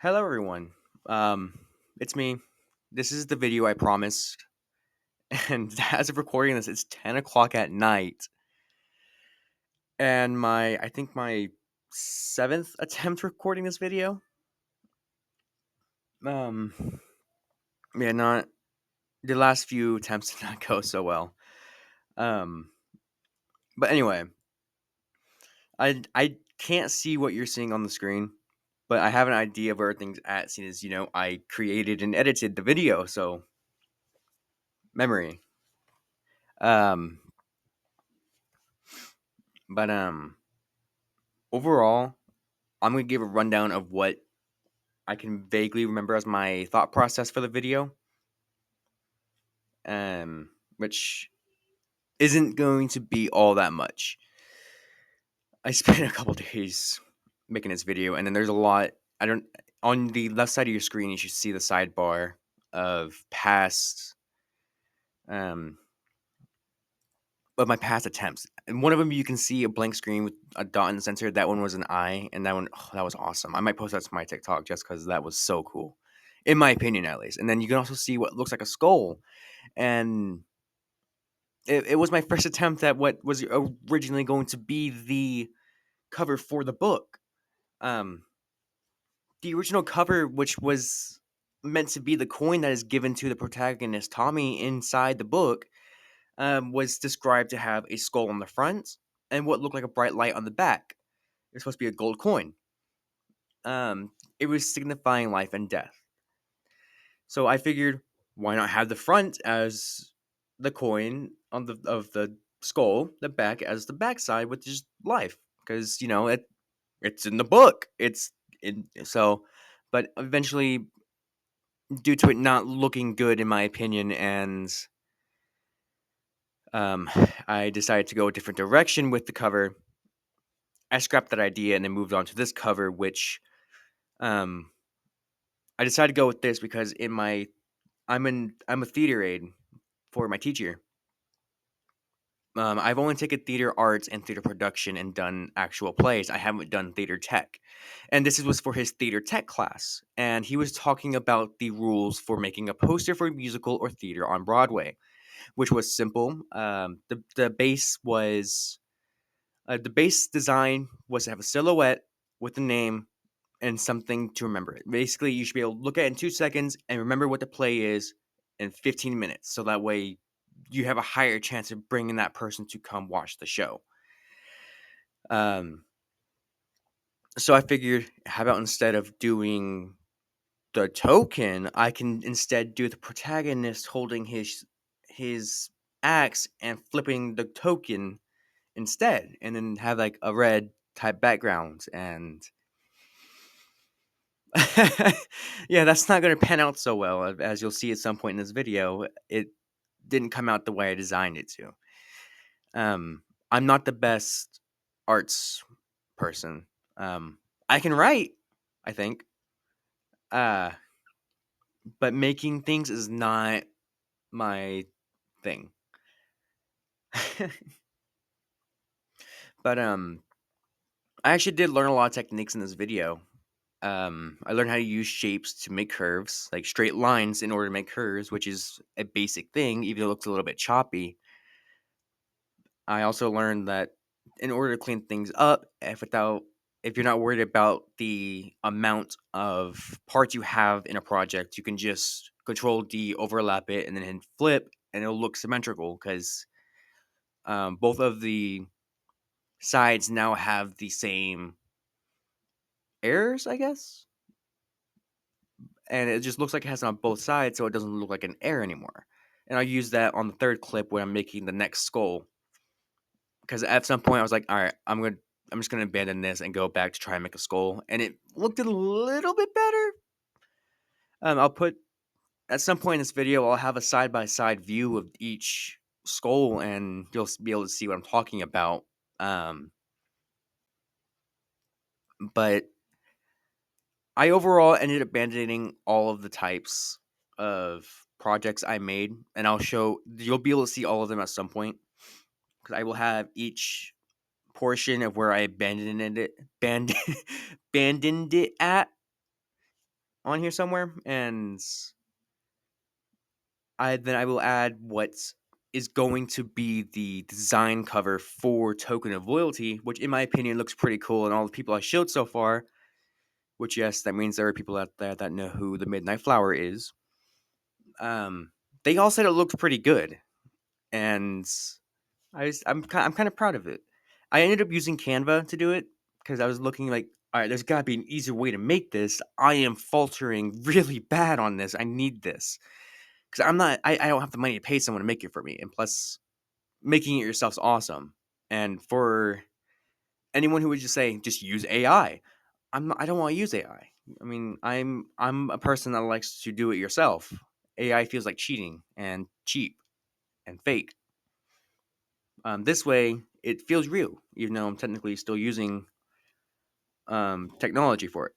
Hello, everyone. Um, it's me. This is the video I promised, and as of recording this, it's 10 o'clock at night, and I think my seventh attempt recording this video. Um, yeah, not the last few attempts did not go so well. Um, but anyway, I can't see what you're seeing on the screen, but I have an idea of where things at. Seeing as I created and edited the video, so memory. Um, but overall, I'm gonna give a rundown of what I can vaguely remember as my thought process for the video, which isn't going to be all that much. I spent a couple days making this video, and then there's a lot. I don't On the left side of your screen, you should see the sidebar of um, my past attempts. And one of them, you can see a blank screen with a dot in the center. That one was an eye, and that one, that was awesome. I might post that to my TikTok just because that was so cool, in my opinion, at least. And then you can also see what looks like a skull, and it was my first attempt at what was originally going to be the cover for the book. Um, the original cover, which was meant to be the coin that is given to the protagonist Tommy inside the book, was described to have a skull on the front and what looked like a bright light on the back. It was supposed to be a gold coin. It was signifying life and death. So I figured, why not have the front as the coin on the skull, the back as the backside, which is life, because it's in the book. It's in so, but eventually, due to it not looking good, in my opinion, and um, I decided to go a different direction with the cover. I scrapped that idea and then moved on to this cover, which um, I decided to go with this because I'm a theater aide for my teacher. I've only taken theater arts and theater production and done actual plays. I haven't done theater tech. And this was for his theater tech class. And he was talking about the rules for making a poster for a musical or theater on Broadway, which was simple. The base design was to have a silhouette with a name and something to remember it. Basically, you should be able to look at it in 2 seconds and remember what the play is in 15 minutes. So that way you have a higher chance of bringing that person to come watch the show. Um, so I figured, how about instead of doing the token, I can instead do the protagonist holding his axe and flipping the token instead, and then have like a red type background. And yeah, that's not going to pan out so well, as you'll see at some point in this video. It didn't come out the way I designed it to. I'm not the best arts person. I can write, I think, uh, but making things is not my thing. But I actually did learn a lot of techniques in this video. I learned how to use shapes to make curves, like straight lines, in order to make curves, which is a basic thing, even though it looks a little bit choppy. I also learned that in order to clean things up, if you're not worried about the amount of parts you have in a project, you can just Control D, overlap it, and then hit flip, and it'll look symmetrical because both of the sides now have the same errors, I guess, and it just looks like it has it on both sides, so it doesn't look like an error anymore. And I'll use that on the third clip when I'm making the next skull, because at some point I was like, all right, I'm just gonna abandon this and go back to try and make a skull, and it looked a little bit better. I'll put At some point in this video, I'll have a side by side view of each skull, and you'll be able to see what I'm talking about. Um, but I overall ended up abandoning all of the types of projects I made, and you'll be able to see all of them at some point, because I will have each portion of where I abandoned it, abandoned it at. on here somewhere, and I will add what is going to be the design cover for Token of Loyalty, which in my opinion looks pretty cool. And all the people I showed so far, which yes, that means there are people out there that know who the Midnight Flower is. Um, they all said it looked pretty good, and I'm kind of proud of it. I ended up using Canva to do it because I was looking like, all right, there's got to be an easier way to make this. I am faltering really bad on this. I need this because I don't have the money to pay someone to make it for me, and plus, making it yourself's awesome. And for anyone who would just say just use AI, I don't want to use AI. I mean, I'm a person that likes to do it yourself. AI feels like cheating and cheap and fake. This way, it feels real, even though I'm technically still using technology for it.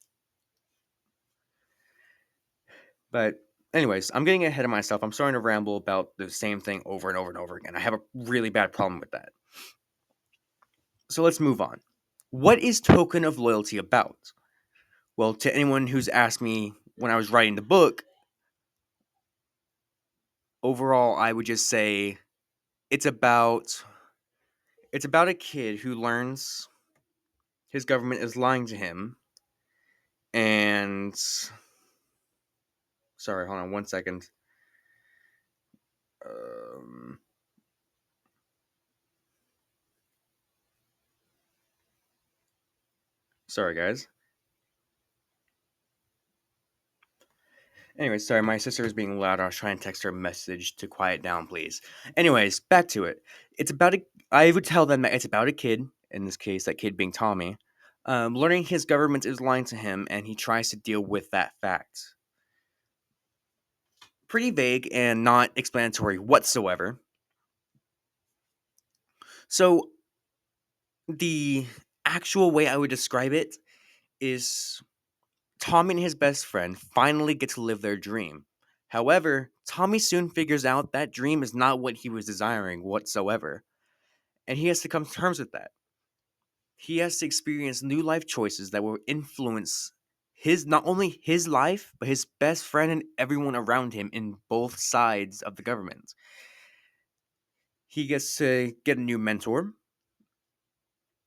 But anyways, I'm getting ahead of myself. I'm starting to ramble about the same thing over and over and over again. I have a really bad problem with that. So let's move on. What is Token of Loyalty about? Well, to anyone who's asked me when I was writing the book, overall I would just say it's about it's about a kid who learns his government is lying to him, and sorry, hold on one second. Um, sorry guys. Anyways, sorry, my sister is being loud. I was trying to text her a message to quiet down, please. Anyways, back to it. It's about a. I would tell them that it's about a kid. In this case, that kid being Tommy, learning his government is lying to him, and he tries to deal with that fact. Pretty vague and not explanatory whatsoever. So the actual way I would describe it is Tommy and his best friend finally get to live their dream. However, Tommy soon figures out that dream is not what he was desiring whatsoever, and he has to come to terms with that. He has to experience new life choices that will influence his not only his life, but his best friend and everyone around him in both sides of the government. He gets to get a new mentor,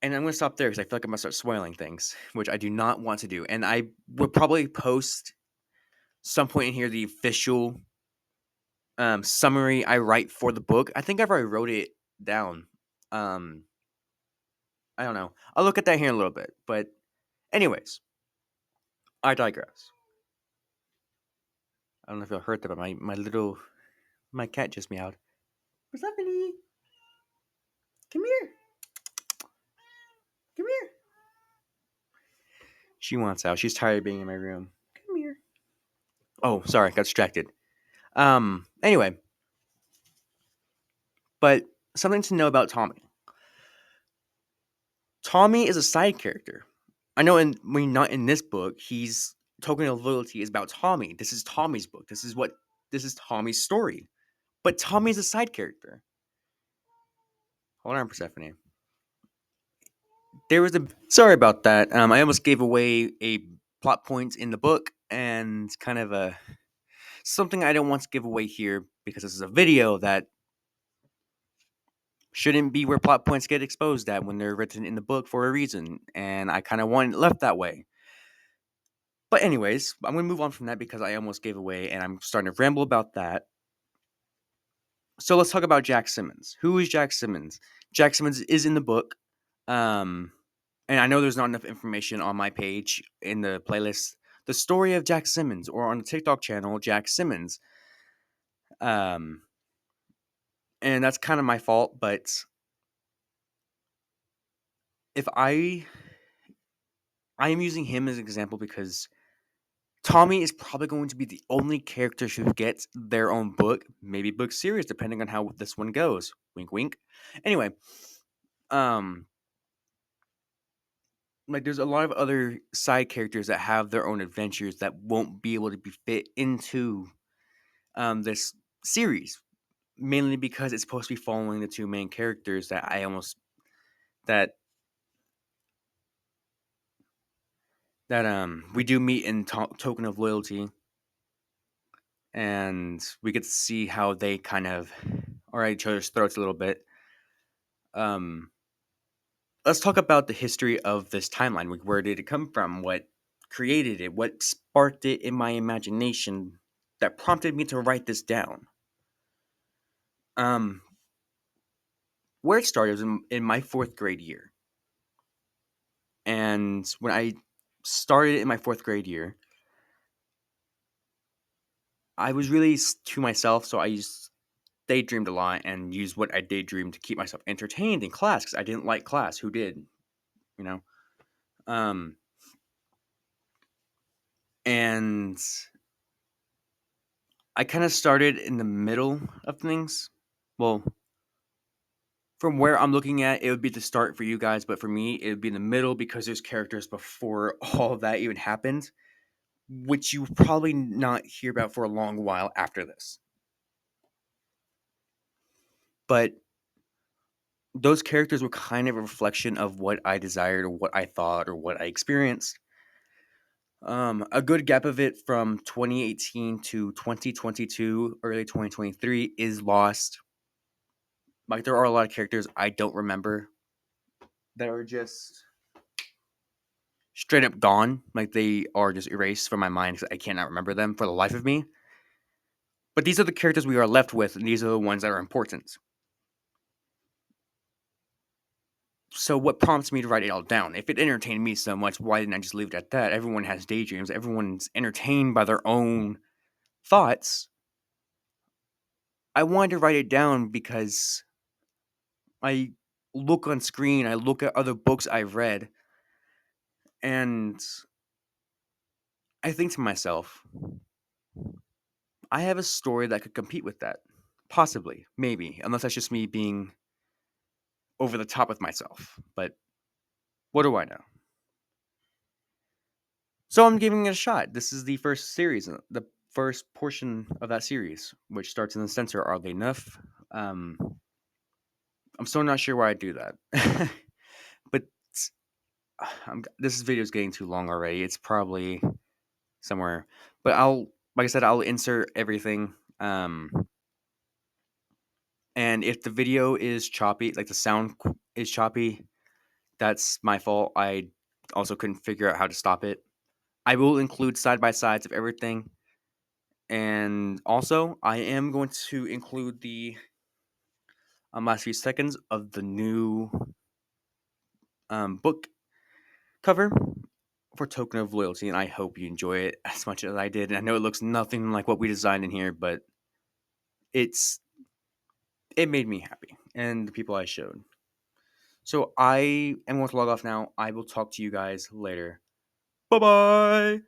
and I'm going to stop there because I feel like I'm going to start spoiling things, which I do not want to do. And I will probably post some point in here the official summary I write for the book. I think I've already wrote it down. Um, I don't know. I'll look at that here in a little bit. But, anyways, I digress. I don't know if you'll heard that, but my cat just meowed. Persephone, come here, come here. She wants out. She's tired of being in my room. Come here. Oh, sorry, got distracted. Anyway, but something to know about Tommy. Tommy is a side character. I know not in this book, he's Token of Loyalty is about Tommy. This is Tommy's book. This is Tommy's story. But Tommy's a side character. Hold on, Persephone. There was a sorry about that. I almost gave away a plot point in the book and kind of a something I don't want to give away here because this is a video that shouldn't be where plot points get exposed at when they're written in the book for a reason, and I kind of want it left that way. But anyways, I'm gonna move on from that because I almost gave away, and I'm starting to ramble about that. So let's talk about Jack Simmons. Who is Jack Simmons? Jack Simmons is in the book, um, and I know there's not enough information on my page in the playlist. The story of Jack Simmons, or on the TikTok channel, Jack Simmons. Um, and that's kind of my fault, but if I am using him as an example because Tommy is probably going to be the only character who gets their own book, maybe book series, depending on how this one goes. Wink, wink. Anyway, um, like there's a lot of other side characters that have their own adventures that won't be able to be fit into this series, mainly because it's supposed to be following the two main characters that that we do meet in Token of Loyalty, and we get to see how they kind of are at each other's throats a little bit. Um, let's talk about the history of this timeline. Where did it come from? What created it? What sparked it in my imagination that prompted me to write this down? Um, where it started was in my fourth grade year. And when I started in my fourth grade year, I was really to myself, so I daydreamed a lot and used what I daydreamed to keep myself entertained in class because I didn't like class. Who did? You know? Um, and I kind of started in the middle of things. Well, from where I'm looking at, it would be the start for you guys, but for me, it would be in the middle because there's characters before all of that even happened, which you probably not hear about for a long while after this. But those characters were kind of a reflection of what I desired or what I thought or what I experienced. A good gap of it from 2018 to 2022, early 2023 is lost. Like there are a lot of characters I don't remember that are just straight up gone. Like they are just erased from my mind because I cannot remember them for the life of me. But these are the characters we are left with, and these are the ones that are important. So what prompts me to write it all down? If it entertained me so much, why didn't I just leave it at that? Everyone has daydreams. Everyone's entertained by their own thoughts. I wanted to write it down because I look on screen, I look at other books I've read, and I think to myself, I have a story that could compete with that. Possibly, maybe, unless that's just me being over the top with myself. But what do I know? So I'm giving it a shot. This is the first series, the first portion of that series, which starts in the center. Oddly enough, um, I'm still not sure why I do that, but this video is getting too long already. It's probably somewhere, but like I said, I'll insert everything. And if the video is choppy, like the sound is choppy, that's my fault. I also couldn't figure out how to stop it. I will include side by sides of everything. And also, I am going to include the last few seconds of the new book cover for Token of Loyalty, and I hope you enjoy it as much as I did. And I know it looks nothing like what we designed in here, but it's it made me happy, and the people I showed. So I am going to log off now. I will talk to you guys later. Bye bye.